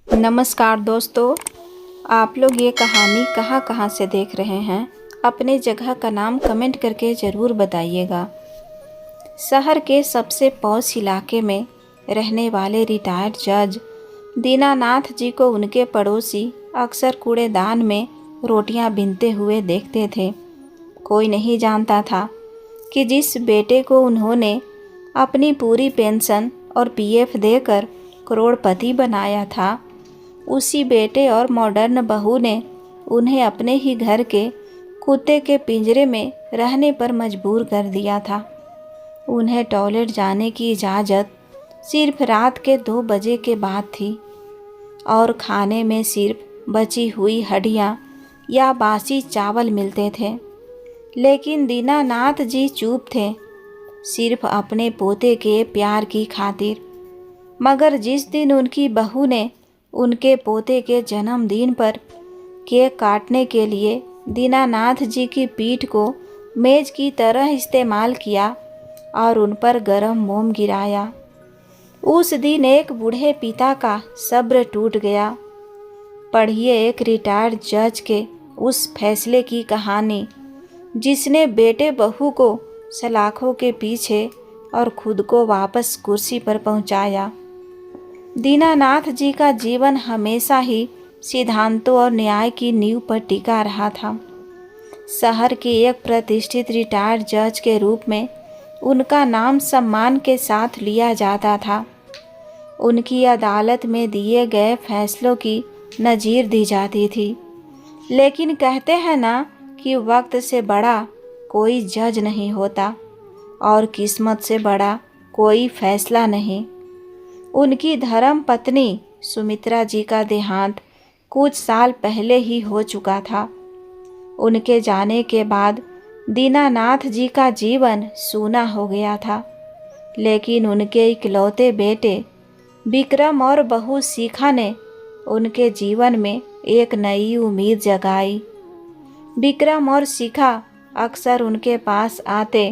नमस्कार दोस्तों। आप लोग ये कहानी कहाँ से देख रहे हैं? अपने जगह का नाम कमेंट करके ज़रूर बताइएगा। शहर के सबसे पॉश इलाके में रहने वाले रिटायर्ड जज दीनानाथ जी को उनके पड़ोसी अक्सर कूड़ेदान में रोटियां बीनते हुए देखते थे। कोई नहीं जानता था कि जिस बेटे को उन्होंने अपनी पूरी पेंशन और पीएफ देकर करोड़पति बनाया था, उसी बेटे और मॉडर्न बहू ने उन्हें अपने ही घर के कुत्ते के पिंजरे में रहने पर मजबूर कर दिया था। उन्हें टॉयलेट जाने की इजाज़त सिर्फ रात के 2 बजे के बाद थी और खाने में सिर्फ बची हुई हड्डियाँ या बासी चावल मिलते थे। लेकिन दीनानाथ जी चुप थे, सिर्फ अपने पोते के प्यार की खातिर। मगर जिस दिन उनकी बहू ने उनके पोते के जन्मदिन पर केक काटने के लिए दीनानाथ जी की पीठ को मेज की तरह इस्तेमाल किया और उन पर गरम मोम गिराया, उस दिन एक बूढ़े पिता का सब्र टूट गया। पढ़िए एक रिटायर्ड जज के उस फैसले की कहानी, जिसने बेटे बहू को सलाखों के पीछे और खुद को वापस कुर्सी पर पहुंचाया। दीनानाथ जी का जीवन हमेशा ही सिद्धांतों और न्याय की नींव पर टिका रहा था। शहर के एक प्रतिष्ठित रिटायर्ड जज के रूप में उनका नाम सम्मान के साथ लिया जाता था। उनकी अदालत में दिए गए फैसलों की नज़ीर दी जाती थी। लेकिन कहते हैं ना कि वक्त से बड़ा कोई जज नहीं होता और किस्मत से बड़ा कोई फैसला नहीं। उनकी धर्म पत्नी सुमित्रा जी का देहांत कुछ साल पहले ही हो चुका था। उनके जाने के बाद दीनानाथ जी का जीवन सूना हो गया था। लेकिन उनके इकलौते बेटे विक्रम और बहू शिखा ने उनके जीवन में एक नई उम्मीद जगाई। विक्रम और शिखा अक्सर उनके पास आते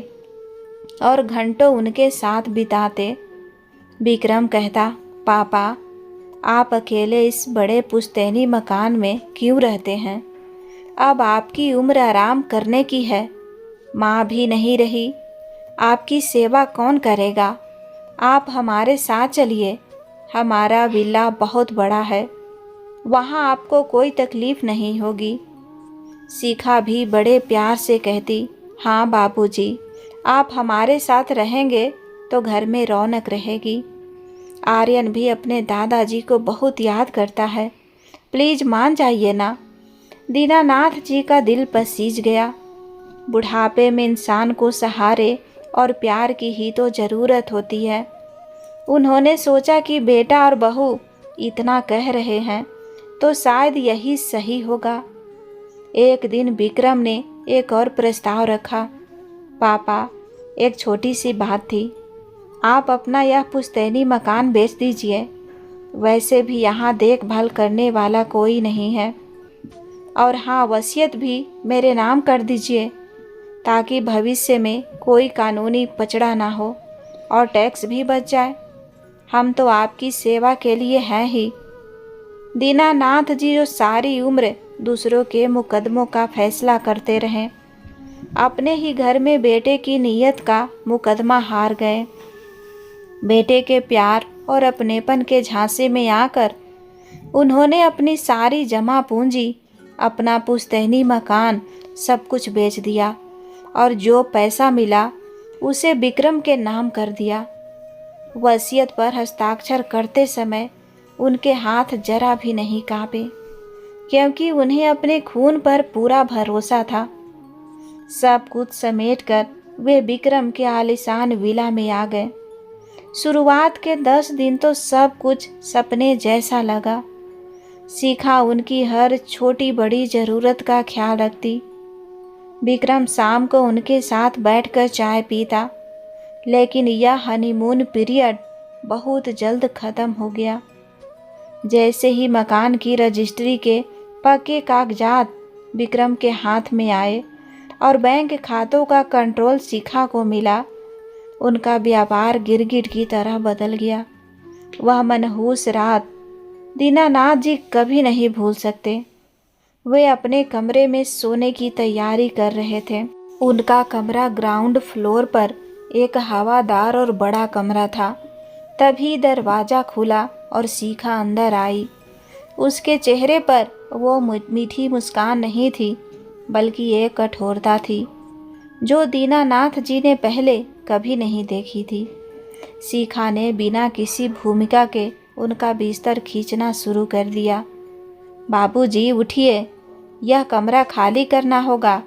और घंटों उनके साथ बिताते। विक्रम कहता, पापा, आप अकेले इस बड़े पुश्तैनी मकान में क्यों रहते हैं? अब आपकी उम्र आराम करने की है। माँ भी नहीं रही, आपकी सेवा कौन करेगा? आप हमारे साथ चलिए। हमारा विला बहुत बड़ा है, वहाँ आपको कोई तकलीफ़ नहीं होगी। शिखा भी बड़े प्यार से कहती, हाँ बापूजी, आप हमारे साथ रहेंगे तो घर में रौनक रहेगी। आर्यन भी अपने दादाजी को बहुत याद करता है, प्लीज़ मान जाइए ना। दीनानाथ जी का दिल पसीज गया। बुढ़ापे में इंसान को सहारे और प्यार की ही तो ज़रूरत होती है। उन्होंने सोचा कि बेटा और बहू इतना कह रहे हैं तो शायद यही सही होगा। एक दिन विक्रम ने एक और प्रस्ताव रखा। पापा, एक छोटी सी बात थी। आप अपना यह पुश्तैनी मकान बेच दीजिए। वैसे भी यहाँ देखभाल करने वाला कोई नहीं है। और हाँ, वसीयत भी मेरे नाम कर दीजिए ताकि भविष्य में कोई कानूनी पचड़ा ना हो और टैक्स भी बच जाए। हम तो आपकी सेवा के लिए हैं ही। दीनानाथ जी जो सारी उम्र दूसरों के मुकदमों का फैसला करते रहे, अपने ही घर में बेटे की नीयत का मुकदमा हार गए। बेटे के प्यार और अपनेपन के झांसे में आकर उन्होंने अपनी सारी जमा पूंजी, अपना पुश्तैनी मकान, सब कुछ बेच दिया और जो पैसा मिला उसे विक्रम के नाम कर दिया। वसीयत पर हस्ताक्षर करते समय उनके हाथ जरा भी नहीं कांपे, क्योंकि उन्हें अपने खून पर पूरा भरोसा था। सब कुछ समेटकर वे विक्रम के आलीशान विला में आ गए। शुरुआत के 10 दिन तो सब कुछ सपने जैसा लगा। शिखा उनकी हर छोटी बड़ी ज़रूरत का ख्याल रखती। विक्रम शाम को उनके साथ बैठकर चाय पीता। लेकिन यह हनीमून पीरियड बहुत जल्द ख़त्म हो गया। जैसे ही मकान की रजिस्ट्री के पक्के कागजात विक्रम के हाथ में आए और बैंक खातों का कंट्रोल शिखा को मिला, उनका व्यापार गिरगिट की तरह बदल गया। वह मनहूस रात दीनानाथ जी कभी नहीं भूल सकते। वे अपने कमरे में सोने की तैयारी कर रहे थे। उनका कमरा ग्राउंड फ्लोर पर एक हवादार और बड़ा कमरा था। तभी दरवाज़ा खुला और शिखा अंदर आई। उसके चेहरे पर वो मीठी मुस्कान नहीं थी, बल्कि एक कठोरता थी जो दीनानाथ जी ने पहले कभी नहीं देखी थी। शिखा ने बिना किसी भूमिका के उनका बिस्तर खींचना शुरू कर दिया। बाबूजी उठिए, यह कमरा खाली करना होगा।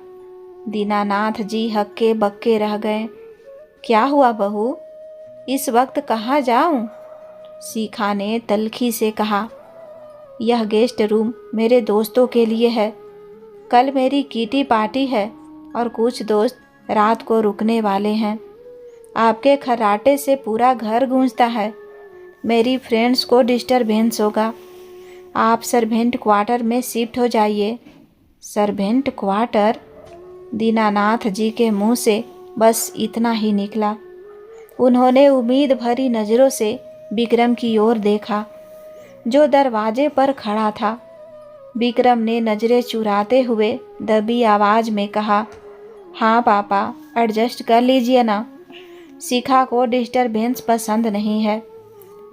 दीनानाथ जी हक्के बक्के रह गए। क्या हुआ बहू, इस वक्त कहाँ जाऊं? शिखा ने तल्खी से कहा, यह गेस्ट रूम मेरे दोस्तों के लिए है। कल मेरी किटी पार्टी है और कुछ दोस्त रात को रुकने वाले हैं। आपके खर्राटे से पूरा घर गूंजता है। मेरी फ्रेंड्स को डिस्टरबेंस होगा। आप सर्वेंट क्वार्टर में शिफ्ट हो जाइए। Servant quarter? दीनानाथ जी के मुंह से बस इतना ही निकला। उन्होंने उम्मीद भरी नज़रों से विक्रम की ओर देखा, जो दरवाजे पर खड़ा था। विक्रम ने नज़रें चुराते हुए दबी आवाज़ में कहा, हाँ पापा, एडजस्ट कर लीजिए ना। शिखा को डिस्टरबेंस पसंद नहीं है।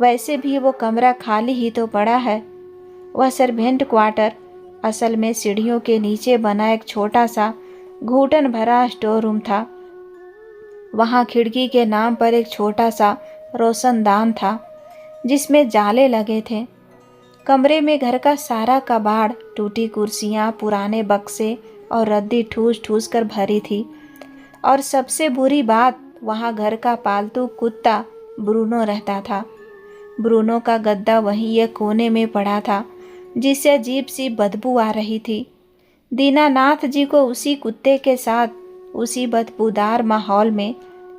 वैसे भी वो कमरा खाली ही तो पड़ा है। वह सर्वेंट क्वार्टर असल में सीढ़ियों के नीचे बना एक छोटा सा घुटन भरा स्टोर रूम था। वहाँ खिड़की के नाम पर एक छोटा सा रोशनदान था जिसमें जाले लगे थे। कमरे में घर का सारा कबाड़, टूटी कुर्सियाँ, पुराने बक्से और रद्दी ठूस ठूस कर भरी थी। और सबसे बुरी बात, वहाँ घर का पालतू कुत्ता ब्रूनो रहता था। ब्रूनो का गद्दा वहीं एक कोने में पड़ा था जिससे अजीब सी बदबू आ रही थी। दीनानाथ जी को उसी कुत्ते के साथ उसी बदबूदार माहौल में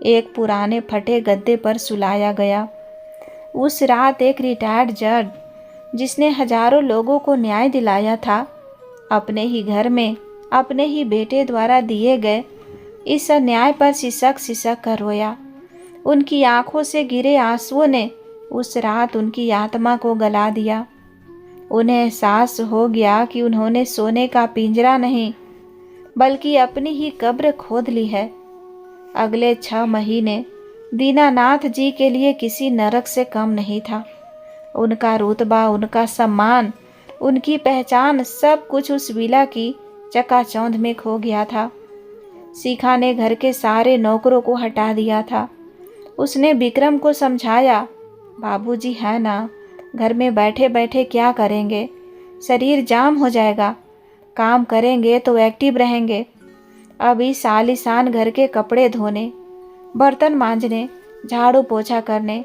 एक पुराने फटे गद्दे पर सुलाया गया। उस रात एक रिटायर्ड जज, जिसने हजारों लोगों को न्याय दिलाया था, अपने ही घर में अपने ही बेटे द्वारा दिए गए इस अन्याय पर सिसक सिसक कर रोया। उनकी आंखों से गिरे आंसुओं ने उस रात उनकी आत्मा को गला दिया। उन्हें एहसास हो गया कि उन्होंने सोने का पिंजरा नहीं, बल्कि अपनी ही कब्र खोद ली है। अगले 6 महीने दीनानाथ जी के लिए किसी नरक से कम नहीं था। उनका रुतबा, उनका सम्मान, उनकी पहचान, सब कुछ उस विला की चकाचौंध में खो गया था। शिखा ने घर के सारे नौकरों को हटा दिया था। उसने विक्रम को समझाया, बाबूजी है ना, घर में बैठे बैठे क्या करेंगे, शरीर जाम हो जाएगा। काम करेंगे तो एक्टिव रहेंगे। अब इस आलीशान घर के कपड़े धोने, बर्तन मांजने, झाड़ू पोछा करने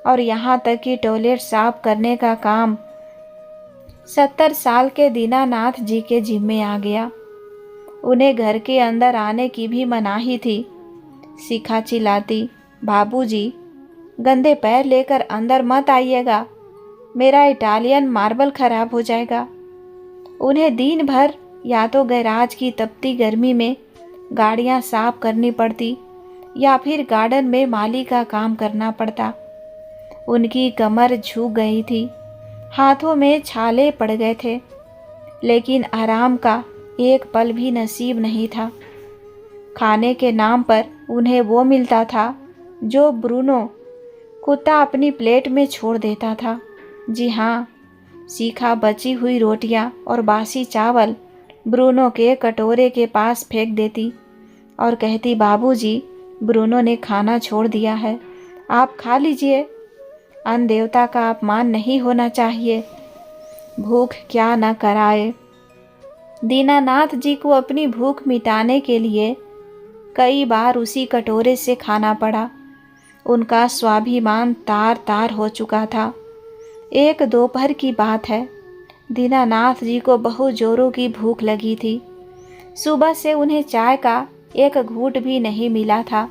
और यहाँ तक कि टॉयलेट साफ करने का काम 70 साल के दीनानाथ जी के जिम्मे आ गया। उन्हें घर के अंदर आने की भी मनाही थी। शिखा चिल्लाती, बाबूजी, गंदे पैर लेकर अंदर मत आइएगा, मेरा इटालियन मार्बल खराब हो जाएगा। उन्हें दिन भर या तो गैराज की तपती गर्मी में गाड़ियां साफ करनी पड़ती या फिर गार्डन में माली का काम करना पड़ता। उनकी कमर झुक गई थी, हाथों में छाले पड़ गए थे, लेकिन आराम का एक पल भी नसीब नहीं था। खाने के नाम पर उन्हें वो मिलता था जो ब्रूनो कुत्ता अपनी प्लेट में छोड़ देता था। जी हाँ, शिखा बची हुई रोटियां और बासी चावल ब्रूनो के कटोरे के पास फेंक देती और कहती, बाबूजी, ब्रूनो ने खाना छोड़ दिया है, आप खा लीजिए। अन्न देवता का अपमान नहीं होना चाहिए। भूख क्या न कराए। दीनानाथ जी को अपनी भूख मिटाने के लिए कई बार उसी कटोरे से खाना पड़ा। उनका स्वाभिमान तार तार हो चुका था। एक दोपहर की बात है, दीनानाथ जी को बहुत जोरों की भूख लगी थी। सुबह से उन्हें चाय का एक घूंट भी नहीं मिला था।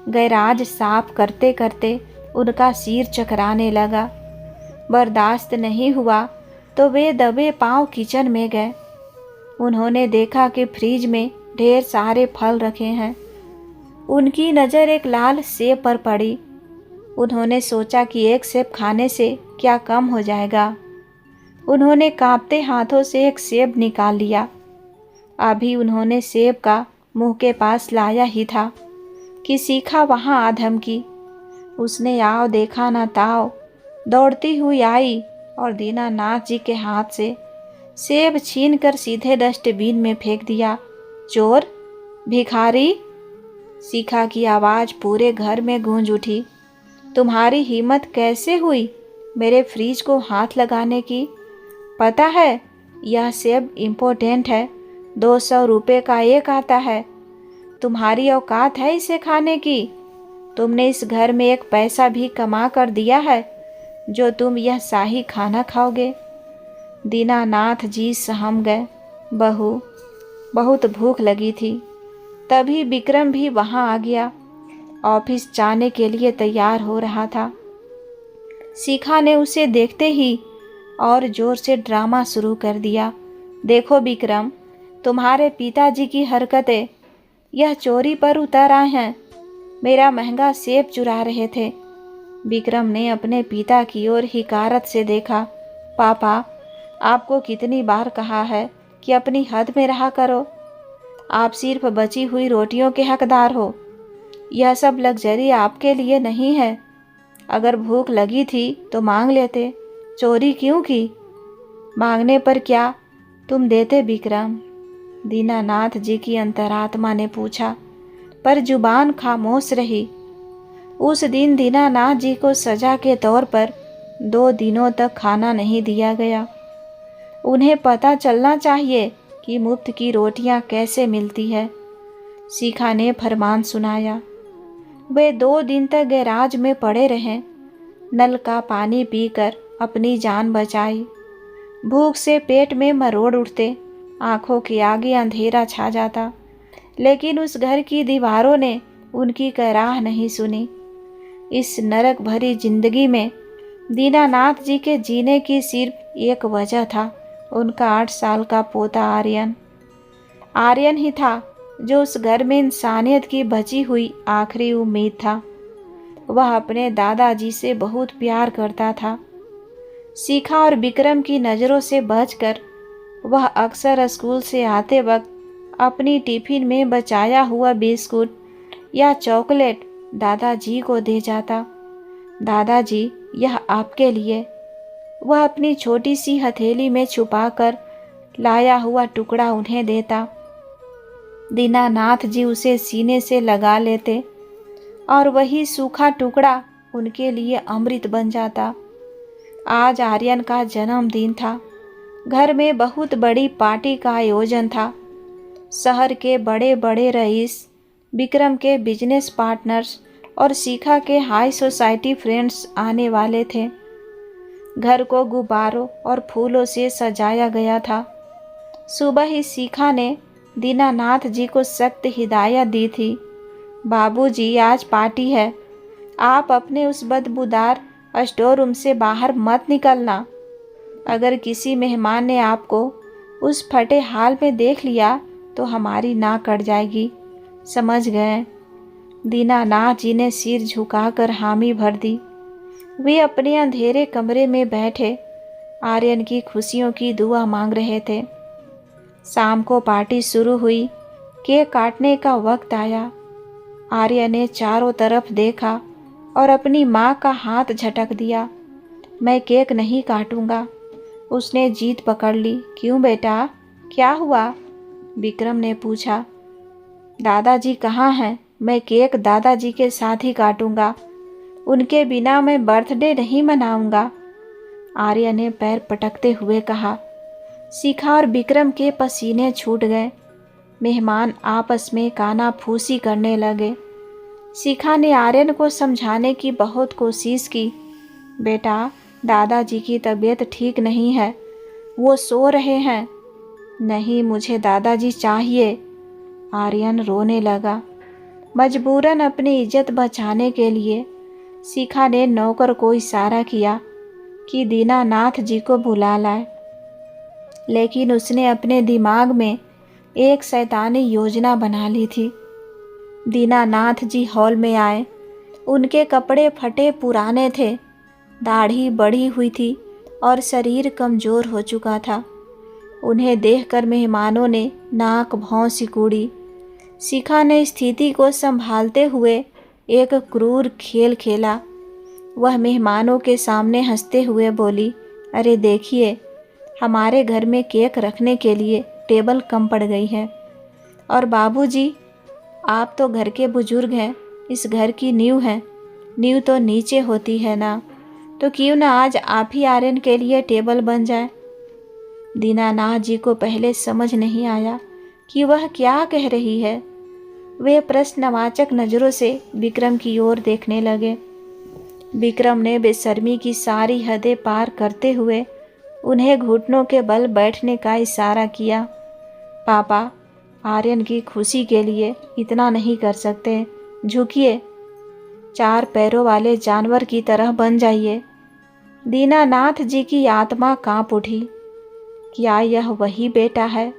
गैराज साफ करते करते उनका सिर चकराने लगा। बर्दाश्त नहीं हुआ तो वे दबे पांव किचन में गए। उन्होंने देखा कि फ्रिज में ढेर सारे फल रखे हैं। उनकी नज़र एक लाल सेब पर पड़ी। उन्होंने सोचा कि एक सेब खाने से क्या कम हो जाएगा। उन्होंने कांपते हाथों से एक सेब निकाल लिया। अभी उन्होंने सेब का मुंह के पास लाया ही था कि सीखा वहां आ धमकी। उसने आओ देखा ना ताओ दौड़ती हुई आई और दीनानाथ जी के हाथ से सेब छीनकर सीधे डस्टबिन में फेंक दिया। चोर, भिखारी! सीखा की आवाज़ पूरे घर में गूंज उठी। तुम्हारी हिम्मत कैसे हुई मेरे फ्रिज को हाथ लगाने की? पता है यह सेब इम्पोर्टेंट है, 200 रुपये का एक आता है। तुम्हारी औकात है इसे खाने की? तुमने इस घर में एक पैसा भी कमा कर दिया है जो तुम यह शाही खाना खाओगे? दीनानाथ जी सहम गए। बहू, बहुत भूख लगी थी। तभी विक्रम भी वहां आ गया। ऑफिस जाने के लिए तैयार हो रहा था। सीखा ने उसे देखते ही और जोर से ड्रामा शुरू कर दिया। देखो विक्रम, तुम्हारे पिताजी की हरकतें, यह चोरी पर उतर आए हैं। मेरा महंगा सेब चुरा रहे थे। विक्रम ने अपने पिता की ओर हिकारत से देखा। पापा, आपको कितनी बार कहा है कि अपनी हद में रहा करो। आप सिर्फ बची हुई रोटियों के हकदार हो। यह सब लग्जरी आपके लिए नहीं है। अगर भूख लगी थी तो मांग लेते, चोरी क्यों की? मांगने पर क्या तुम देते विक्रम? दीनानाथ जी की अंतरात्मा ने पूछा, पर जुबान खामोश रही। उस दिन दीनानाथ जी को सजा के तौर पर 2 दिनों तक खाना नहीं दिया गया। उन्हें पता चलना चाहिए कि मुफ्त की रोटियां कैसे मिलती है। सीखा ने फरमान सुनाया। वे 2 दिन तक गैराज में पड़े रहे। नल का पानी पीकर अपनी जान बचाई। भूख से पेट में मरोड़ उठते, आंखों के आगे अंधेरा छा जाता, लेकिन उस घर की दीवारों ने उनकी कराह नहीं सुनी। इस नरक भरी जिंदगी में दीनानाथ जी के जीने की सिर्फ एक वजह था, उनका 8 साल का पोता आर्यन। आर्यन ही था जो उस घर में इंसानियत की बची हुई आखिरी उम्मीद था। वह अपने दादाजी से बहुत प्यार करता था। सीखा और विक्रम की नज़रों से बचकर वह अक्सर स्कूल से आते वक्त अपनी टिफिन में बचाया हुआ बिस्कुट या चॉकलेट दादाजी को दे जाता। दादाजी, यह आपके लिए। वह अपनी छोटी सी हथेली में छुपाकर लाया हुआ टुकड़ा उन्हें देता। दीनानाथ जी उसे सीने से लगा लेते और वही सूखा टुकड़ा उनके लिए अमृत बन जाता। आज आर्यन का जन्मदिन था। घर में बहुत बड़ी पार्टी का आयोजन था। शहर के बड़े बड़े रईस, विक्रम के बिजनेस पार्टनर्स और सीखा के हाई सोसाइटी फ्रेंड्स आने वाले थे। घर को गुब्बारों और फूलों से सजाया गया था। सुबह ही सीखा ने दीनानाथ जी को सख्त हिदायत दी थी। बाबूजी, आज पार्टी है। आप अपने उस बदबूदार स्टोर रूम से बाहर मत निकलना। अगर किसी मेहमान ने आपको उस फटे हाल में देख लिया तो हमारी नाक कट जाएगी। समझ गए? दीनानाथ जी ने सिर झुकाकर हामी भर दी। वे अपने अंधेरे कमरे में बैठे आर्यन की खुशियों की दुआ मांग रहे थे। शाम को पार्टी शुरू हुई। केक काटने का वक्त आया। आर्यन ने चारों तरफ देखा और अपनी माँ का हाथ झटक दिया। मैं केक नहीं काटूंगा। उसने जीत पकड़ ली। क्यों बेटा, क्या हुआ? विक्रम ने पूछा। दादाजी कहाँ हैं? मैं केक दादाजी के साथ ही काटूंगा। उनके बिना मैं बर्थडे नहीं मनाऊंगा। आर्य ने पैर पटकते हुए कहा। सीखा और विक्रम के पसीने छूट गए। मेहमान आपस में कानाफूसी करने लगे। सीखा ने आर्यन को समझाने की बहुत कोशिश की। बेटा, दादाजी की तबीयत ठीक नहीं है, वो सो रहे हैं। नहीं, मुझे दादाजी चाहिए। आर्यन रोने लगा। मजबूरन अपनी इज्जत बचाने के लिए सीखा ने नौकर को इशारा किया कि दीनानाथ जी को बुला लाए, लेकिन उसने अपने दिमाग में एक शैतानी योजना बना ली थी। दीनानाथ जी हॉल में आए। उनके कपड़े फटे पुराने थे, दाढ़ी बढ़ी हुई थी और शरीर कमज़ोर हो चुका था। उन्हें देखकर मेहमानों ने नाक भौं सिकोड़ी। शिखा ने स्थिति को संभालते हुए एक क्रूर खेल खेला। वह मेहमानों के सामने हंसते हुए बोली, अरे देखिए, हमारे घर में केक रखने के लिए टेबल कम पड़ गई है। और बाबूजी, आप तो घर के बुजुर्ग हैं, इस घर की नींव हैं। नींव तो नीचे होती है ना, तो क्यों ना आज आप ही आर्यन के लिए टेबल बन जाए। दीनानाथ जी को पहले समझ नहीं आया कि वह क्या कह रही है। वे प्रश्नवाचक नज़रों से विक्रम की ओर देखने लगे। विक्रम ने बेशर्मी की सारी हदें पार करते हुए उन्हें घुटनों के बल बैठने का इशारा किया। पापा, आर्यन की खुशी के लिए इतना नहीं कर सकते, झुकिए, 4 पैरों वाले जानवर की तरह बन जाइए। दीनानाथ जी की आत्मा कांप उठी। क्या यह वही बेटा है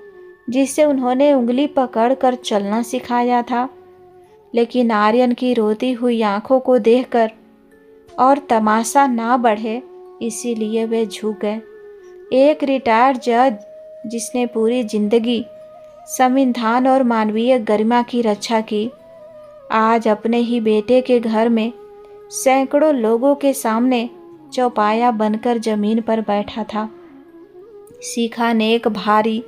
जिससे उन्होंने उंगली पकड़कर चलना सिखाया था? लेकिन आर्यन की रोती हुई आंखों को देखकर और तमाशा ना बढ़े, इसीलिए वे झुक गए। एक रिटायर्ड जज जिसने पूरी जिंदगी संविधान और मानवीय गरिमा की रक्षा की, आज अपने ही बेटे के घर में सैकड़ों लोगों के सामने चौपाया बनकर जमीन पर बैठा था। शिखा ने एक भारी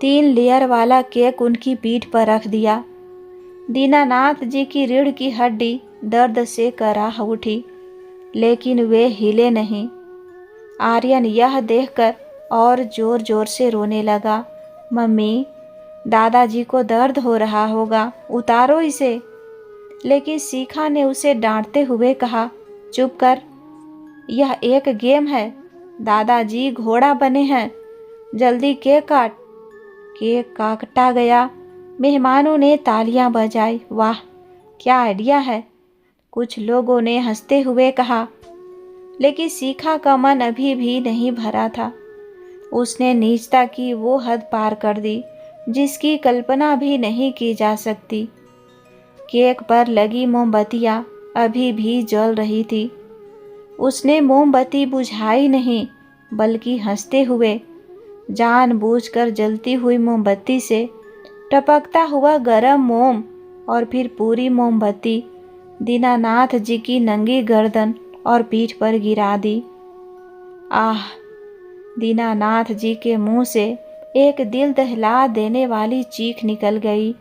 3 लेयर वाला केक उनकी पीठ पर रख दिया। दीनानाथ जी की रीढ़ की हड्डी दर्द से कराह उठी, लेकिन वे हिले नहीं। आर्यन यह देखकर और जोर जोर से रोने लगा। मम्मी, दादाजी को दर्द हो रहा होगा, उतारो इसे। लेकिन शिखा ने उसे डांटते हुए कहा, चुप कर, यह एक गेम है। दादाजी घोड़ा बने हैं, जल्दी केक काट। केक काटा गया। मेहमानों ने तालियां बजाई। वाह, क्या आइडिया है, कुछ लोगों ने हंसते हुए कहा। लेकिन शिखा का मन अभी भी नहीं भरा था। उसने नीचता की वो हद पार कर दी जिसकी कल्पना भी नहीं की जा सकती। केक पर लगी मोमबत्तियां अभी भी जल रही थी। उसने मोमबत्ती बुझाई नहीं, बल्कि हंसते हुए जानबूझकर जलती हुई मोमबत्ती से टपकता हुआ गरम मोम और फिर पूरी मोमबत्ती दीनानाथ जी की नंगी गर्दन और पीठ पर गिरा दी। आह! दीनानाथ जी के मुंह से एक दिल दहला देने वाली चीख निकल गई।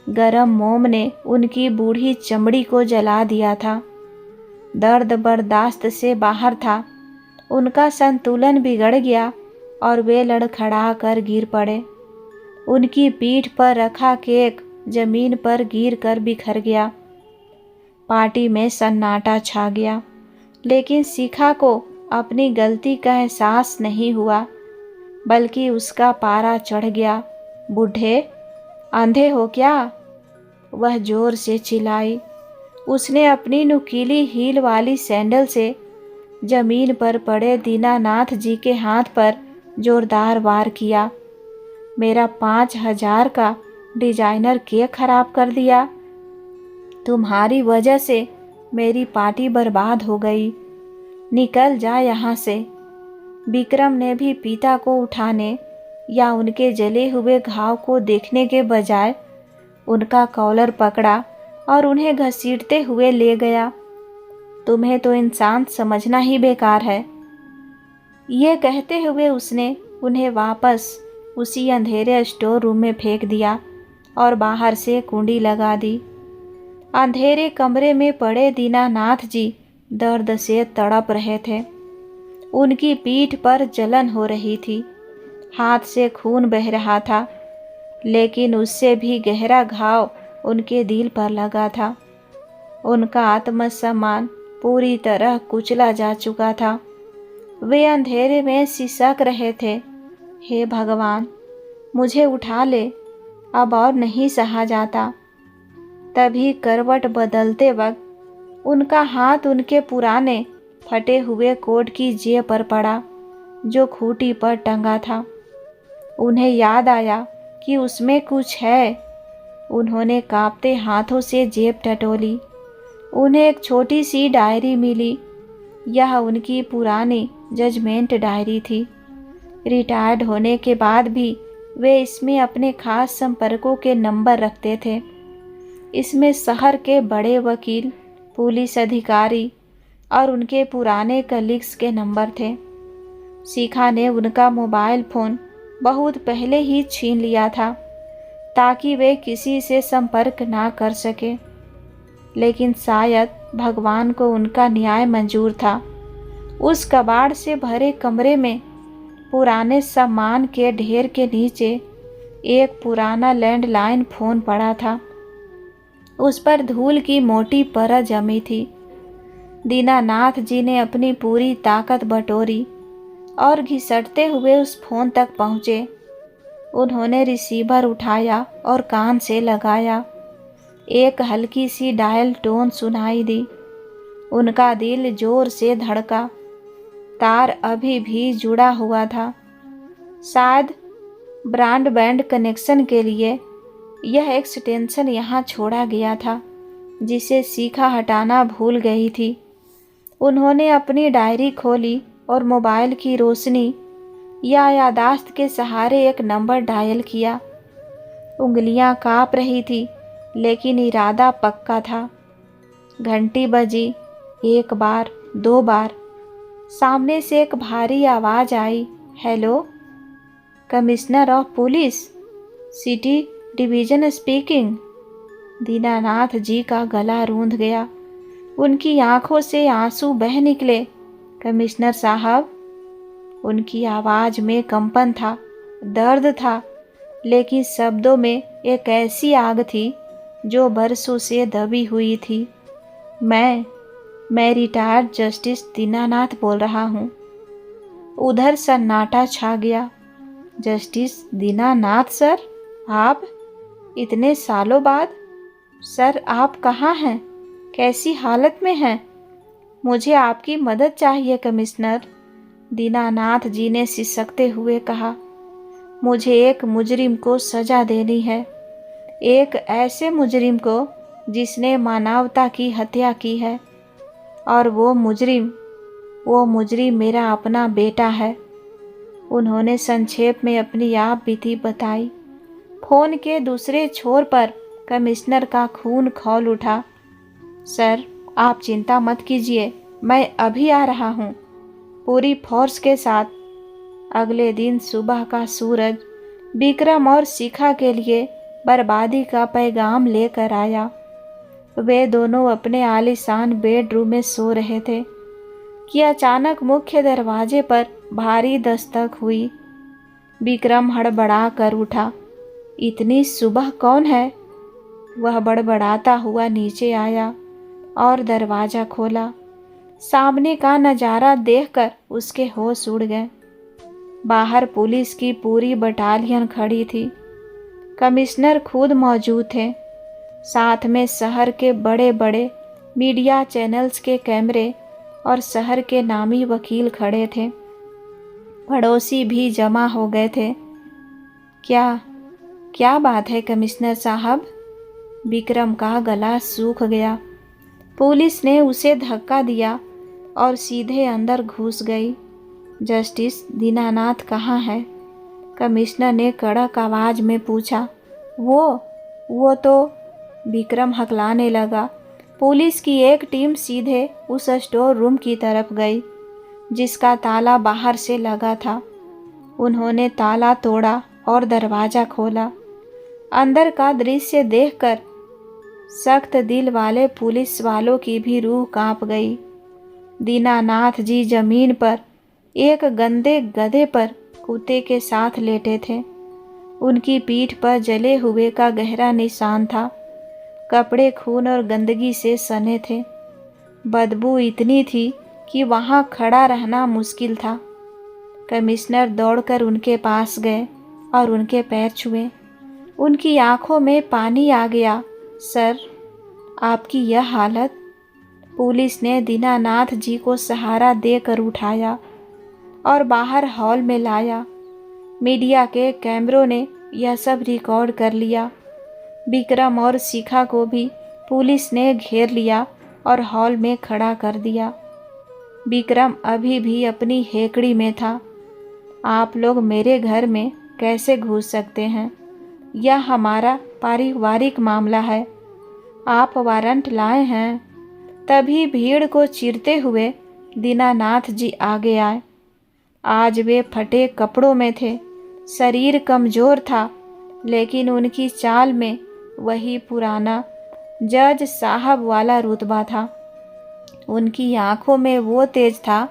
गरम मोम ने उनकी बूढ़ी चमड़ी को जला दिया था। दर्द बर्दाश्त से बाहर था। उनका संतुलन बिगड़ गया और वे लड़खड़ा कर गिर पड़े। उनकी पीठ पर रखा केक जमीन पर गिर कर बिखर गया। पार्टी में सन्नाटा छा गया, लेकिन शिखा को अपनी गलती का एहसास नहीं हुआ, बल्कि उसका पारा चढ़ गया। बूढ़े, अंधे हो क्या? वह जोर से चिल्लाई। उसने अपनी नुकीली हील वाली सैंडल से जमीन पर पड़े दीनानाथ जी के हाथ पर जोरदार वार किया। मेरा 5000 का डिजाइनर केक खराब कर दिया। तुम्हारी वजह से मेरी पार्टी बर्बाद हो गई। निकल जा यहाँ से। विक्रम ने भी पिता को उठाने या उनके जले हुए घाव को देखने के बजाय उनका कॉलर पकड़ा और उन्हें घसीटते हुए ले गया। तुम्हें तो इंसान समझना ही बेकार है। ये कहते हुए उसने उन्हें वापस उसी अंधेरे स्टोर रूम में फेंक दिया और बाहर से कुंडी लगा दी। अंधेरे कमरे में पड़े दीनानाथ जी दर्द से तड़प रहे थे। उनकी पीठ पर जलन हो रही थी, हाथ से खून बह रहा था, लेकिन उससे भी गहरा घाव उनके दिल पर लगा था। उनका आत्मसम्मान पूरी तरह कुचला जा चुका था। वे अंधेरे में सिसक रहे थे, हे भगवान, मुझे उठा ले, अब और नहीं सहा जाता। तभी करवट बदलते वक्त उनका हाथ उनके पुराने फटे हुए कोट की जेब पर पड़ा जो खूंटी पर टंगा था। उन्हें याद आया कि उसमें कुछ है। उन्होंने कांपते हाथों से जेब टटोली। उन्हें एक छोटी सी डायरी मिली। यह उनकी पुरानी जजमेंट डायरी थी। रिटायर्ड होने के बाद भी वे इसमें अपने खास संपर्कों के नंबर रखते थे। इसमें शहर के बड़े वकील, पुलिस अधिकारी और उनके पुराने कलीग्स के नंबर थे। शिखा ने उनका मोबाइल फ़ोन बहुत पहले ही छीन लिया था ताकि वे किसी से संपर्क ना कर सके, लेकिन शायद भगवान को उनका न्याय मंजूर था। उस कबाड़ से भरे कमरे में पुराने सामान के ढेर के नीचे एक पुराना लैंडलाइन फ़ोन पड़ा था। उस पर धूल की मोटी परत जमी थी। दीनानाथ जी ने अपनी पूरी ताकत बटोरी और घिसटते हुए उस फोन तक पहुँचे। उन्होंने रिसीवर उठाया और कान से लगाया। एक हल्की सी डायल टोन सुनाई दी। उनका दिल जोर से धड़का। तार अभी भी जुड़ा हुआ था। शायद ब्रॉडबैंड कनेक्शन के लिए यह एक्सटेंशन यहाँ छोड़ा गया था, जिसे शिखा हटाना भूल गई थी। उन्होंने अपनी डायरी खोली और मोबाइल की रोशनी या यादाश्त के सहारे एक नंबर डायल किया। उंगलियां कांप रही थी, लेकिन इरादा पक्का था। घंटी बजी। एक बार, दो बार। सामने से एक भारी आवाज़ आई, hello, commissioner of police, city division speaking. Dinanath ji का गला रूंध गया। उनकी आंखों से आंसू बह निकले। कमिश्नर साहब। उनकी आवाज़ में कंपन था, दर्द था, लेकिन शब्दों में एक ऐसी आग थी जो बरसों से दबी हुई थी। मैं रिटायर्ड जस्टिस दीनानाथ बोल रहा हूँ। उधर सन्नाटा छा गया। जस्टिस दीनानाथ सर, आप? इतने सालों बाद? सर, आप कहाँ हैं? कैसी हालत में हैं? मुझे आपकी मदद चाहिए कमिश्नर, दीनानाथ जी ने सिसकते हुए कहा। मुझे एक मुजरिम को सज़ा देनी है, एक ऐसे मुजरिम को जिसने मानवता की हत्या की है। और वो मुजरिम मेरा अपना बेटा है। उन्होंने संक्षेप में अपनी आप बीती बताई। फ़ोन के दूसरे छोर पर कमिश्नर का खून खौल उठा। सर, आप चिंता मत कीजिए, मैं अभी आ रहा हूँ, पूरी फोर्स के साथ। अगले दिन सुबह का सूरज विक्रम और शिखा के लिए बर्बादी का पैगाम लेकर आया। वे दोनों अपने आलीशान बेडरूम में सो रहे थे कि अचानक मुख्य दरवाजे पर भारी दस्तक हुई। विक्रम हड़बड़ा कर उठा। इतनी सुबह कौन है? वह बड़बड़ाता हुआ नीचे आया और दरवाज़ा खोला। सामने का नज़ारा देखकर उसके होश उड़ गए। बाहर पुलिस की पूरी बटालियन खड़ी थी। कमिश्नर खुद मौजूद थे। साथ में शहर के बड़े बड़े मीडिया चैनल्स के कैमरे और शहर के नामी वकील खड़े थे। पड़ोसी भी जमा हो गए थे। क्या बात है कमिश्नर साहब? विक्रम का गला सूख गया। पुलिस ने उसे धक्का दिया और सीधे अंदर घुस गई। जस्टिस दीनानाथ कहाँ है? कमिश्नर ने कड़क आवाज़ में पूछा। वो तो विक्रम हकलाने लगा। पुलिस की एक टीम सीधे उस स्टोर रूम की तरफ गई जिसका ताला बाहर से लगा था। उन्होंने ताला तोड़ा और दरवाज़ा खोला। अंदर का दृश्य देखकर सख्त दिल वाले पुलिस वालों की भी रूह कांप गई। दीनानाथ जी जमीन पर एक गंदे गधे पर कुत्ते के साथ लेटे थे। उनकी पीठ पर जले हुए का गहरा निशान था। कपड़े खून और गंदगी से सने थे। बदबू इतनी थी कि वहाँ खड़ा रहना मुश्किल था। कमिश्नर दौड़कर उनके पास गए और उनके पैर छुए। उनकी आंखों में पानी आ गया। सर, आपकी यह हालत। पुलिस ने दीनानाथ जी को सहारा देकर उठाया और बाहर हॉल में लाया। मीडिया के कैमरों ने यह सब रिकॉर्ड कर लिया। विक्रम और शिखा को भी पुलिस ने घेर लिया और हॉल में खड़ा कर दिया। विक्रम अभी भी अपनी हेकड़ी में था। आप लोग मेरे घर में कैसे घुस सकते हैं? यह हमारा पारिवारिक मामला है। आप वारंट लाए हैं। तभी भीड़ को चीरते हुए दीनानाथ जी आगे आए। आज वे फटे कपड़ों में थे, शरीर कमजोर था, लेकिन उनकी चाल में वही पुराना जज साहब वाला रुतबा था। उनकी आंखों में वो तेज था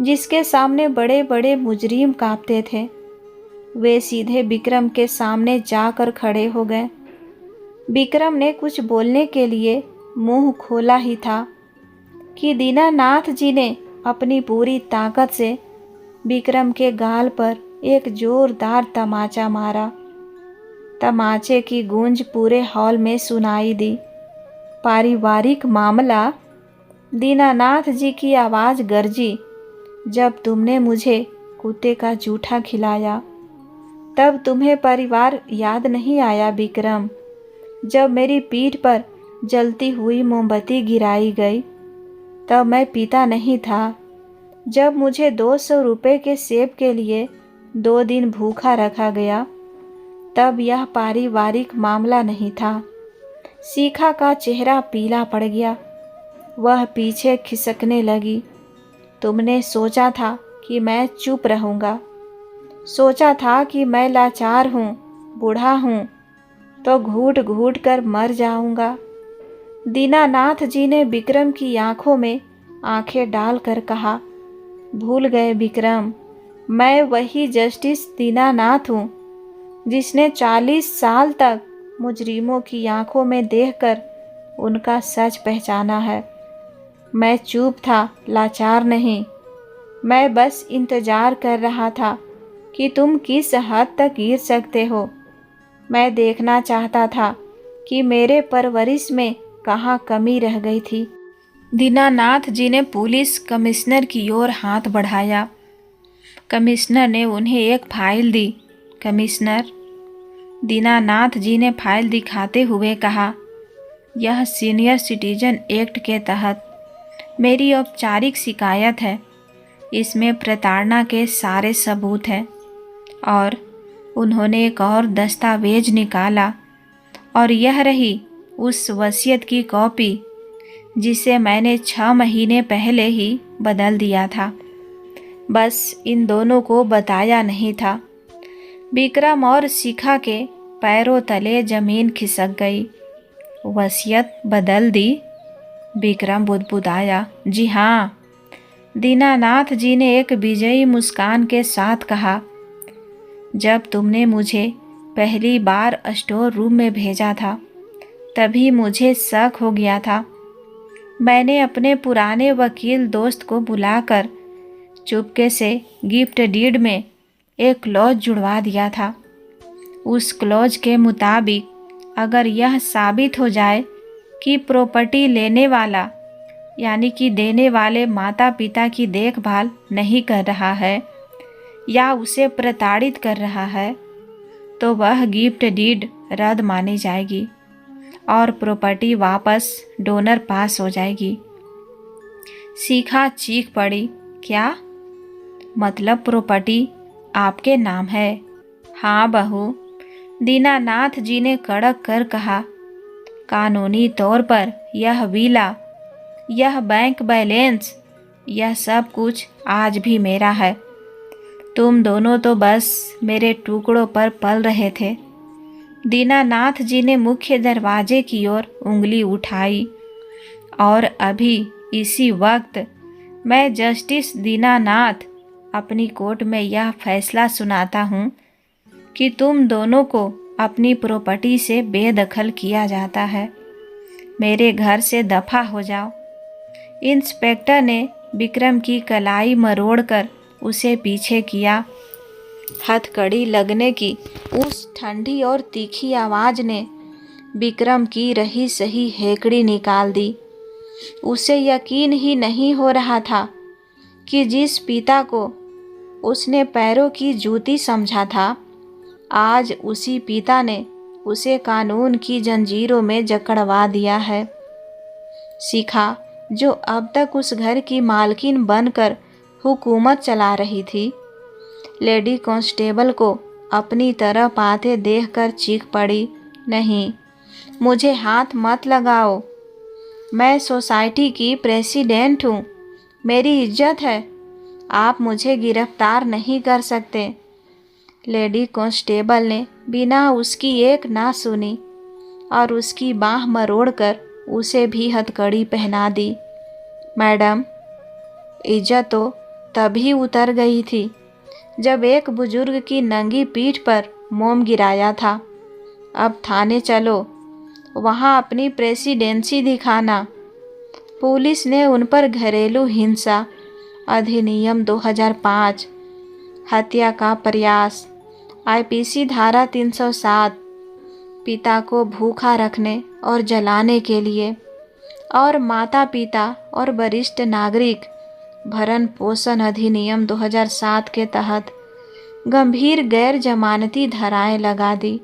जिसके सामने बड़े बड़े मुजरिम कांपते थे। वे सीधे विक्रम के सामने जाकर खड़े हो गए। विक्रम ने कुछ बोलने के लिए मुंह खोला ही था कि दीनानाथ जी ने अपनी पूरी ताकत से विक्रम के गाल पर एक जोरदार तमाचा मारा। तमाचे की गूंज पूरे हॉल में सुनाई दी। पारिवारिक मामला? दीनानाथ जी की आवाज़ गरजी। जब तुमने मुझे कुत्ते का जूठा खिलाया तब तुम्हें परिवार याद नहीं आया विक्रम? जब मेरी पीठ पर जलती हुई मोमबत्ती गिराई गई तब मैं पीता नहीं था। जब मुझे 200 रुपये के सेब के लिए 2 दिन भूखा रखा गया तब यह पारिवारिक मामला नहीं था। शिखा का चेहरा पीला पड़ गया। वह पीछे खिसकने लगी। तुमने सोचा था कि मैं चुप रहूँगा, सोचा था कि मैं लाचार हूँ, बूढ़ा हूँ तो घूट घूट कर मर जाऊँगा। दीनानाथ जी ने विक्रम की आंखों में आंखें डालकर कहा, भूल गए विक्रम, मैं वही जस्टिस दीनानाथ हूँ जिसने 40 साल तक मुजरिमों की आंखों में देखकर उनका सच पहचाना है। मैं चुप था, लाचार नहीं। मैं बस इंतजार कर रहा था कि तुम किस हद तक गिर सकते हो। मैं देखना चाहता था कि मेरे परवरिश में कहाँ कमी रह गई थी। दीनानाथ जी ने पुलिस कमिश्नर की ओर हाथ बढ़ाया। कमिश्नर ने उन्हें एक फाइल दी। कमिश्नर, दीनानाथ जी ने फाइल दिखाते हुए कहा, यह सीनियर सिटीजन एक्ट के तहत मेरी औपचारिक शिकायत है। इसमें प्रताड़ना के सारे सबूत हैं। और उन्होंने एक और दस्तावेज निकाला और यह रही उस वसीयत की कॉपी जिसे मैंने 6 महीने पहले ही बदल दिया था। बस इन दोनों को बताया नहीं था। विक्रम और शिखा के पैरों तले जमीन खिसक गई। वसीयत बदल दी? विक्रम बुदबुदाया। जी हाँ। दीनानाथ जी ने एक विजयी मुस्कान के साथ कहा, जब तुमने मुझे पहली बार स्टोर रूम में भेजा था तभी मुझे शक हो गया था। मैंने अपने पुराने वकील दोस्त को बुलाकर चुपके से गिफ्ट डीड में एक क्लॉज जुड़वा दिया था। उस क्लॉज के मुताबिक अगर यह साबित हो जाए कि प्रॉपर्टी लेने वाला यानी कि देने वाले माता पिता की देखभाल नहीं कर रहा है या उसे प्रताड़ित कर रहा है तो वह गिफ्ट डीड रद्द मानी जाएगी और प्रॉपर्टी वापस डोनर पास हो जाएगी। शिखा चीख पड़ी, क्या मतलब प्रॉपर्टी आपके नाम है? हाँ बहू, दीनानाथ जी ने कड़क कर कहा, कानूनी तौर पर यह विला, यह बैंक बैलेंस, यह सब कुछ आज भी मेरा है। तुम दोनों तो बस मेरे टुकड़ों पर पल रहे थे। दीनानाथ जी ने मुख्य दरवाजे की ओर उंगली उठाई। और अभी इसी वक्त मैं जस्टिस दीनानाथ अपनी कोर्ट में यह फैसला सुनाता हूँ कि तुम दोनों को अपनी प्रॉपर्टी से बेदखल किया जाता है। मेरे घर से दफा हो जाओ। इंस्पेक्टर ने विक्रम की कलाई मरोड़कर उसे पीछे किया। हथकड़ी लगने की उस ठंडी और तीखी आवाज़ ने विक्रम की रही सही हेकड़ी निकाल दी। उसे यकीन ही नहीं हो रहा था कि जिस पिता को उसने पैरों की जूती समझा था, आज उसी पिता ने उसे कानून की जंजीरों में जकड़वा दिया है। शिखा जो अब तक उस घर की मालकिन बनकर हुकूमत चला रही थी। लेडी कांस्टेबल को अपनी तरफ आते देखकर चीख पड़ी, नहीं, मुझे हाथ मत लगाओ, मैं सोसाइटी की प्रेसिडेंट हूँ, मेरी इज्जत है, आप मुझे गिरफ्तार नहीं कर सकते। लेडी कांस्टेबल ने बिना उसकी एक ना सुनी और उसकी बाँह मरोड़कर उसे भी हथकड़ी पहना दी। मैडम, इज्जत तो तभी उतर गई थी जब एक बुजुर्ग की नंगी पीठ पर मोम गिराया था। अब थाने चलो, वहाँ अपनी प्रेसिडेंसी दिखाना। पुलिस ने उन पर घरेलू हिंसा अधिनियम 2005, हत्या का प्रयास, आईपीसी धारा 307, पिता को भूखा रखने और जलाने के लिए, और माता पिता और वरिष्ठ नागरिक भरण पोषण अधिनियम 2007 के तहत गंभीर गैर जमानती धाराएं लगा दी।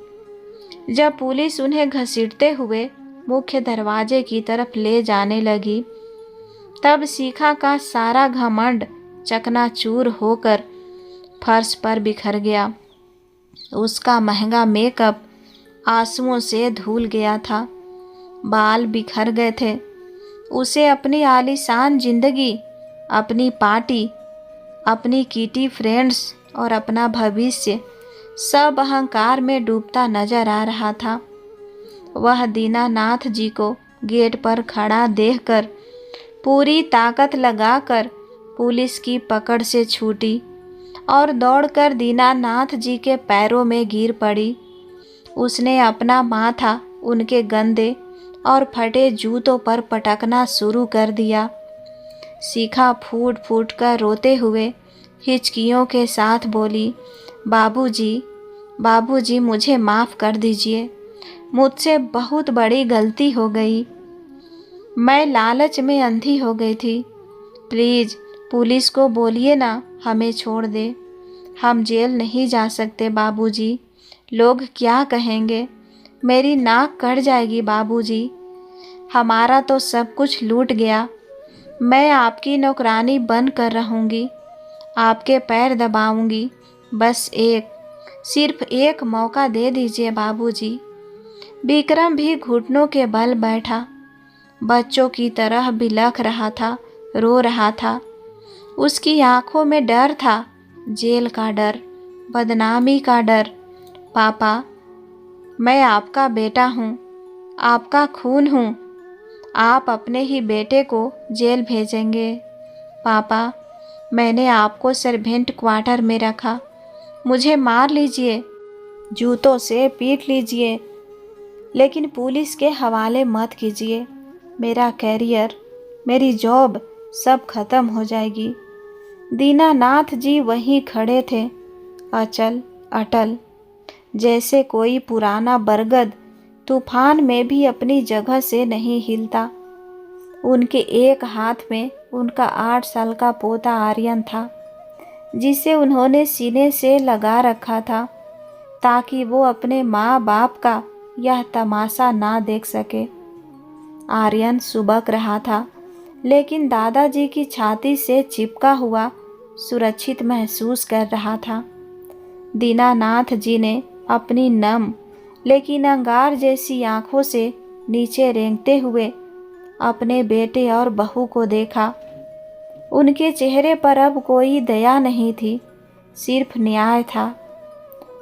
जब पुलिस उन्हें घसीटते हुए मुख्य दरवाजे की तरफ ले जाने लगी, तब शिखा का सारा घमंड चकनाचूर होकर फर्श पर बिखर गया। उसका महंगा मेकअप आंसुओं से धुल गया था, बाल बिखर गए थे। उसे अपनी आलीशान जिंदगी, अपनी पार्टी, अपनी किटी फ्रेंड्स और अपना भविष्य सब अहंकार में डूबता नजर आ रहा था। वह दीनानाथ जी को गेट पर खड़ा देखकर पूरी ताकत लगाकर पुलिस की पकड़ से छूटी और दौड़कर दीनानाथ जी के पैरों में गिर पड़ी। उसने अपना माथा उनके गंदे और फटे जूतों पर पटकना शुरू कर दिया। शिखा फूट फूट कर रोते हुए हिचकियों के साथ बोली, बाबूजी, बाबूजी, मुझे माफ़ कर दीजिए, मुझसे बहुत बड़ी गलती हो गई, मैं लालच में अंधी हो गई थी। प्लीज़ पुलिस को बोलिए ना हमें छोड़ दे, हम जेल नहीं जा सकते बाबूजी, लोग क्या कहेंगे, मेरी नाक कट जाएगी बाबूजी, हमारा तो सब कुछ लूट गया, मैं आपकी नौकरानी बन कर रहूँगी, आपके पैर दबाऊँगी, बस सिर्फ एक मौका दे दीजिए बाबूजी। विक्रम भी घुटनों के बल बैठा, बच्चों की तरह बिलख रहा था, रो रहा था। उसकी आंखों में डर था, जेल का डर, बदनामी का डर। पापा, मैं आपका बेटा हूँ, आपका खून हूँ, आप अपने ही बेटे को जेल भेजेंगे। पापा, मैंने आपको सर्वेंट क्वार्टर में रखा, मुझे मार लीजिए, जूतों से पीट लीजिए, लेकिन पुलिस के हवाले मत कीजिए। मेरा कैरियर, मेरी जॉब सब खत्म हो जाएगी। दीनानाथ जी वहीं खड़े थे, अचल अटल, जैसे कोई पुराना बरगद तूफान में भी अपनी जगह से नहीं हिलता। उनके एक हाथ में उनका 8 साल का पोता आर्यन था, जिसे उन्होंने सीने से लगा रखा था ताकि वो अपने माँ बाप का यह तमाशा ना देख सके। आर्यन सुबक रहा था, लेकिन दादाजी की छाती से चिपका हुआ सुरक्षित महसूस कर रहा था। दीनानाथ जी ने अपनी नम लेकिन अंगार जैसी आंखों से नीचे रेंगते हुए अपने बेटे और बहू को देखा। उनके चेहरे पर अब कोई दया नहीं थी, सिर्फ न्याय था।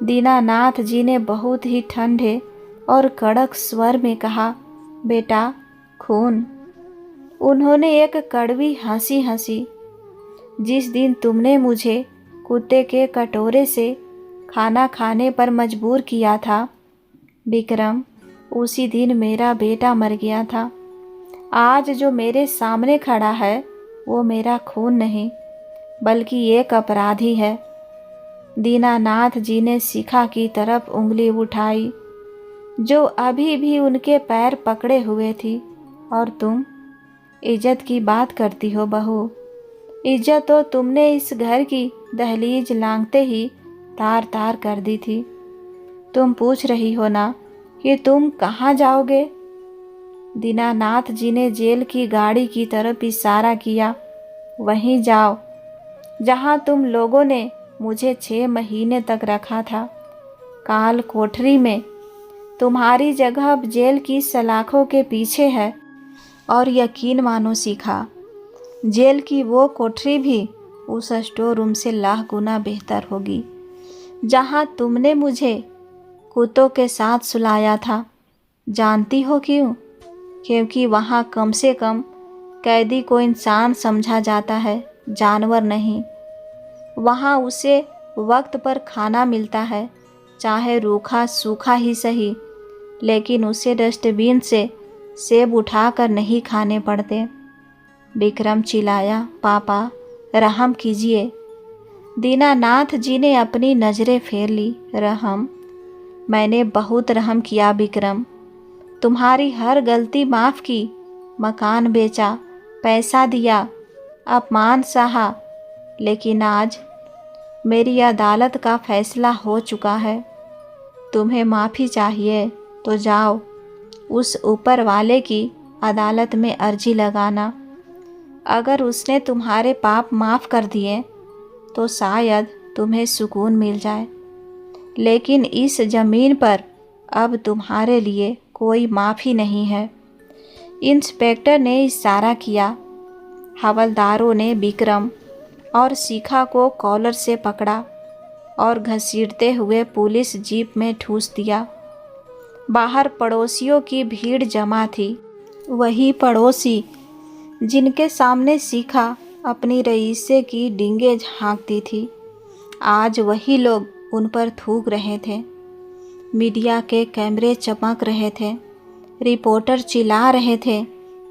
दीनानाथ जी ने बहुत ही ठंडे और कड़क स्वर में कहा, बेटा, खून। उन्होंने एक कड़वी हंसी हंसी। जिस दिन तुमने मुझे कुत्ते के कटोरे से खाना खाने पर मजबूर किया था विक्रम, उसी दिन मेरा बेटा मर गया था। आज जो मेरे सामने खड़ा है वो मेरा खून नहीं, बल्कि एक अपराधी है। दीनानाथ जी ने शिखा की तरफ उंगली उठाई, जो अभी भी उनके पैर पकड़े हुए थी। और तुम इज्जत की बात करती हो बहू, इज्जत तो तुमने इस घर की दहलीज लांघते ही तार तार कर दी थी। तुम पूछ रही हो ना कि तुम कहाँ जाओगे? दीनानाथ जी ने जेल की गाड़ी की तरफ इशारा किया। वहीं जाओ जहां तुम लोगों ने मुझे 6 महीने तक रखा था, काल कोठरी में। तुम्हारी जगह अब जेल की सलाखों के पीछे है। और यकीन मानो सीखा, जेल की वो कोठरी भी उस स्टोर रूम से लाख गुना बेहतर होगी जहां तुमने मुझे कुत्तों के साथ सुलाया था। जानती हो क्यों? क्योंकि वहाँ कम से कम कैदी को इंसान समझा जाता है, जानवर नहीं। वहाँ उसे वक्त पर खाना मिलता है, चाहे रूखा सूखा ही सही, लेकिन उसे डस्टबिन से सेब उठाकर नहीं खाने पड़ते। विक्रम चिल्लाया, पापा रहम कीजिए। दीनानाथ जी ने अपनी नज़रें फेर ली। रहम? मैंने बहुत रहम किया विक्रम, तुम्हारी हर गलती माफ़ की। मकान बेचा, पैसा दिया, अपमान सहा, लेकिन आज मेरी अदालत का फैसला हो चुका है। तुम्हें माफ़ी चाहिए तो जाओ उस ऊपर वाले की अदालत में अर्जी लगाना। अगर उसने तुम्हारे पाप माफ़ कर दिए तो शायद तुम्हें सुकून मिल जाए, लेकिन इस ज़मीन पर अब तुम्हारे लिए कोई माफ़ी नहीं है। इंस्पेक्टर ने इशारा किया। हवलदारों ने विक्रम और शिखा को कॉलर से पकड़ा और घसीटते हुए पुलिस जीप में ठूस दिया। बाहर पड़ोसियों की भीड़ जमा थी। वही पड़ोसी जिनके सामने शिखा अपनी रईसे की डींगे झांकती थी, आज वही लोग उन पर थूक रहे थे। मीडिया के कैमरे चमक रहे थे, रिपोर्टर चिल्ला रहे थे,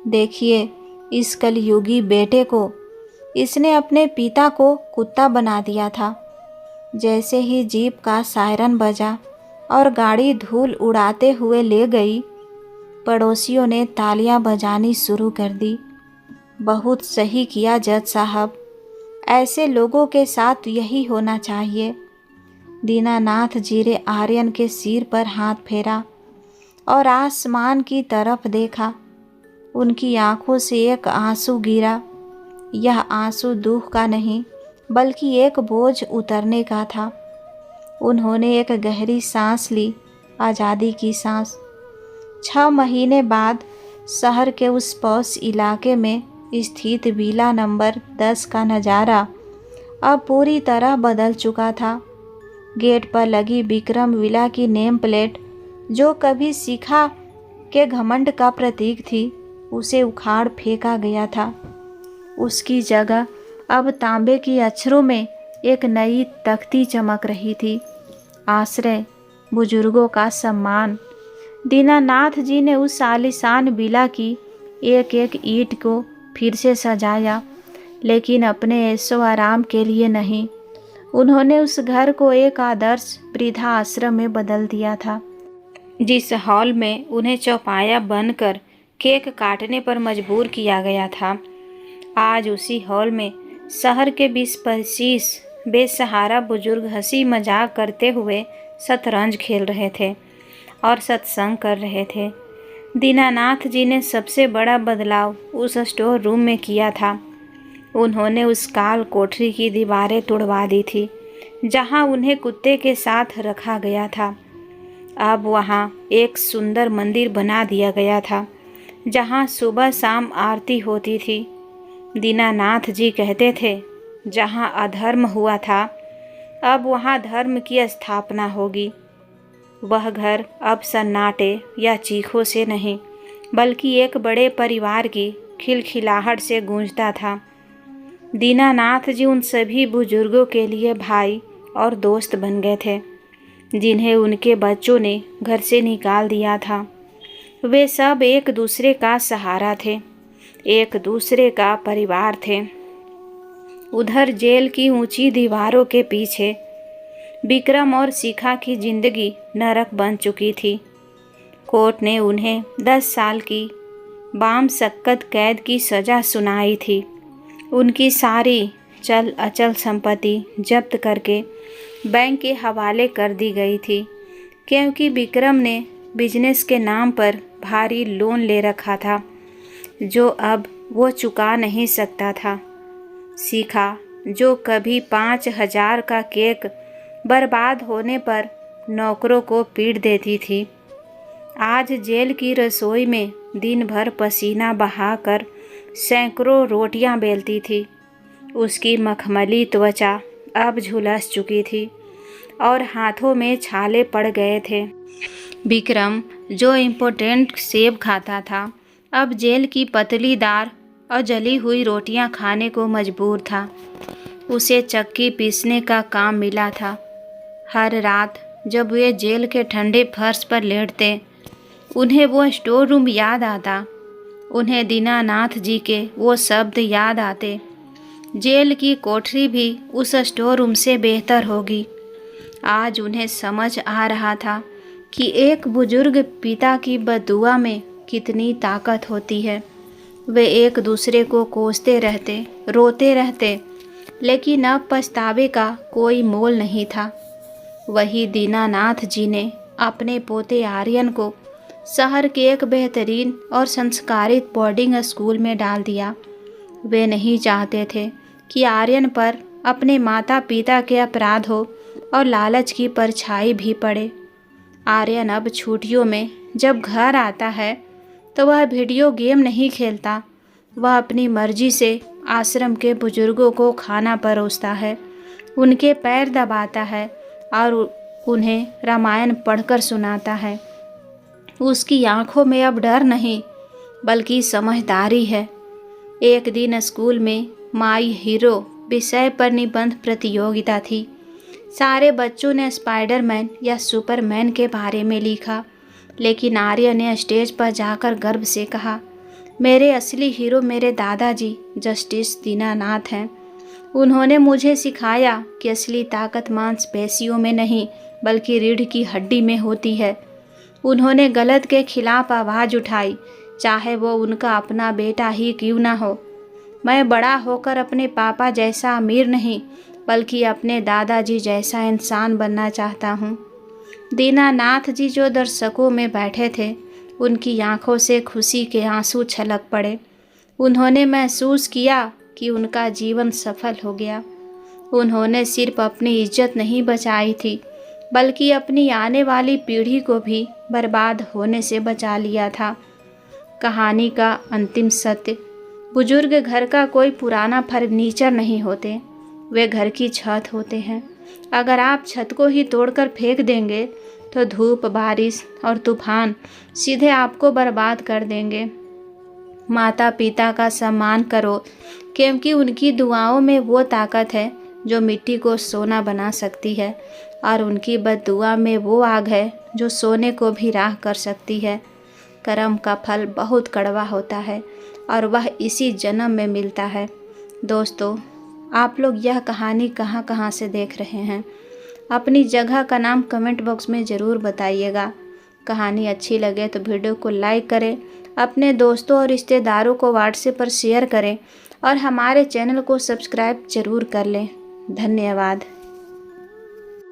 देखिए इस कलयुगी बेटे को, इसने अपने पिता को कुत्ता बना दिया था। जैसे ही जीप का सायरन बजा और गाड़ी धूल उड़ाते हुए ले गई, पड़ोसियों ने तालियां बजानी शुरू कर दी। बहुत सही किया जज साहब, ऐसे लोगों के साथ यही होना चाहिए। दीनानाथ जी ने आर्यन के सिर पर हाथ फेरा और आसमान की तरफ देखा। उनकी आंखों से एक आंसू गिरा। यह आंसू दुख का नहीं, बल्कि एक बोझ उतरने का था। उन्होंने एक गहरी सांस ली, आज़ादी की सांस। 6 महीने बाद शहर के उस पॉश इलाके में स्थित विला नंबर 10 का नज़ारा अब पूरी तरह बदल चुका था। गेट पर लगी विक्रम विला की नेम प्लेट, जो कभी शिखा के घमंड का प्रतीक थी, उसे उखाड़ फेंका गया था। उसकी जगह अब तांबे की अक्षरों में एक नई तख्ती चमक रही थी, आश्रय, बुजुर्गों का सम्मान। दीनानाथ जी ने उस आलीशान विला की एक एक ईंट को फिर से सजाया, लेकिन अपने ऐशो आराम के लिए नहीं। उन्होंने उस घर को एक आदर्श वृद्धा आश्रम में बदल दिया था। जिस हॉल में उन्हें चौपाया बनकर केक काटने पर मजबूर किया गया था, आज उसी हॉल में शहर के 20-25 बेसहारा बुजुर्ग हंसी मजाक करते हुए शतरंज खेल रहे थे और सत्संग कर रहे थे। दीनानाथ जी ने सबसे बड़ा बदलाव उस स्टोर रूम में किया था। उन्होंने उस काल कोठरी की दीवारें तुड़वा दी थी जहां उन्हें कुत्ते के साथ रखा गया था। अब वहां एक सुंदर मंदिर बना दिया गया था जहां सुबह शाम आरती होती थी। दीनानाथ जी कहते थे, जहां अधर्म हुआ था अब वहां धर्म की स्थापना होगी। वह घर अब सन्नाटे या चीखों से नहीं, बल्कि एक बड़े परिवार की खिलखिलाहट से गूंजता था। दीनानाथ जी उन सभी बुजुर्गों के लिए भाई और दोस्त बन गए थे जिन्हें उनके बच्चों ने घर से निकाल दिया था। वे सब एक दूसरे का सहारा थे, एक दूसरे का परिवार थे। उधर जेल की ऊंची दीवारों के पीछे विक्रम और शिखा की जिंदगी नरक बन चुकी थी। कोर्ट ने उन्हें 10 साल की बामशक्कत कैद की सज़ा सुनाई थी। उनकी सारी चल अचल संपत्ति जब्त करके बैंक के हवाले कर दी गई थी, क्योंकि विक्रम ने बिजनेस के नाम पर भारी लोन ले रखा था जो अब वो चुका नहीं सकता था। सीखा जो कभी 5,000 का केक बर्बाद होने पर नौकरों को पीट देती थी, आज जेल की रसोई में दिन भर पसीना बहाकर सैकड़ों रोटियां बेलती थी। उसकी मखमली त्वचा अब झुलस चुकी थी और हाथों में छाले पड़ गए थे। विक्रम जो इम्पोर्टेंट सेब खाता था, अब जेल की पतलीदार और जली हुई रोटियां खाने को मजबूर था। उसे चक्की पीसने का काम मिला था। हर रात जब वे जेल के ठंडे फर्श पर लेटते, उन्हें वो स्टोर रूम याद आता। उन्हें दीनानाथ जी के वो शब्द याद आते, जेल की कोठरी भी उस स्टोर रूम से बेहतर होगी। आज उन्हें समझ आ रहा था कि एक बुजुर्ग पिता की बद्दुआ में कितनी ताकत होती है। वे एक दूसरे को कोसते रहते, रोते रहते, लेकिन अब पछतावे का कोई मोल नहीं था। वही दीनानाथ जी ने अपने पोते आर्यन को शहर के एक बेहतरीन और संस्कारित बोर्डिंग स्कूल में डाल दिया। वे नहीं चाहते थे कि आर्यन पर अपने माता पिता के अपराध हो और लालच की परछाई भी पड़े। आर्यन अब छुट्टियों में जब घर आता है तो वह वीडियो गेम नहीं खेलता, वह अपनी मर्जी से आश्रम के बुजुर्गों को खाना परोसता है, उनके पैर दबाता है और उन्हें रामायण पढ़कर सुनाता है। उसकी आंखों में अब डर नहीं बल्कि समझदारी है। एक दिन स्कूल में माई हीरो विषय पर निबंध प्रतियोगिता थी। सारे बच्चों ने स्पाइडरमैन या सुपरमैन के बारे में लिखा, लेकिन आर्य ने स्टेज पर जाकर गर्व से कहा, मेरे असली हीरो मेरे दादाजी जस्टिस दीनानाथ हैं। उन्होंने मुझे सिखाया कि असली ताकत मांसपेशियों में नहीं बल्कि रीढ़ की हड्डी में होती है। उन्होंने गलत के खिलाफ आवाज़ उठाई, चाहे वो उनका अपना बेटा ही क्यों ना हो। मैं बड़ा होकर अपने पापा जैसा अमीर नहीं बल्कि अपने दादाजी जैसा इंसान बनना चाहता हूँ। दीनानाथ जी जो दर्शकों में बैठे थे, उनकी आंखों से खुशी के आंसू छलक पड़े। उन्होंने महसूस किया कि उनका जीवन सफल हो गया। उन्होंने सिर्फ अपनी इज्जत नहीं बचाई थी बल्कि अपनी आने वाली पीढ़ी को भी बर्बाद होने से बचा लिया था। कहानी का अंतिम सत्य, बुजुर्ग घर का कोई पुराना फर्नीचर नहीं होते, वे घर की छत होते हैं। अगर आप छत को ही तोड़कर फेंक देंगे तो धूप, बारिश और तूफान सीधे आपको बर्बाद कर देंगे। माता पिता का सम्मान करो क्योंकि उनकी दुआओं में वो ताकत है जो मिट्टी को सोना बना सकती है, और उनकी बद्दुआ में वो आग है जो सोने को भी राख कर सकती है। कर्म का फल बहुत कड़वा होता है और वह इसी जन्म में मिलता है। दोस्तों, आप लोग यह कहानी कहाँ कहाँ से देख रहे हैं? अपनी जगह का नाम कमेंट बॉक्स में ज़रूर बताइएगा। कहानी अच्छी लगे तो वीडियो को लाइक करें, अपने दोस्तों और रिश्तेदारों को व्हाट्सएप पर शेयर करें और हमारे चैनल को सब्सक्राइब ज़रूर कर लें। धन्यवाद।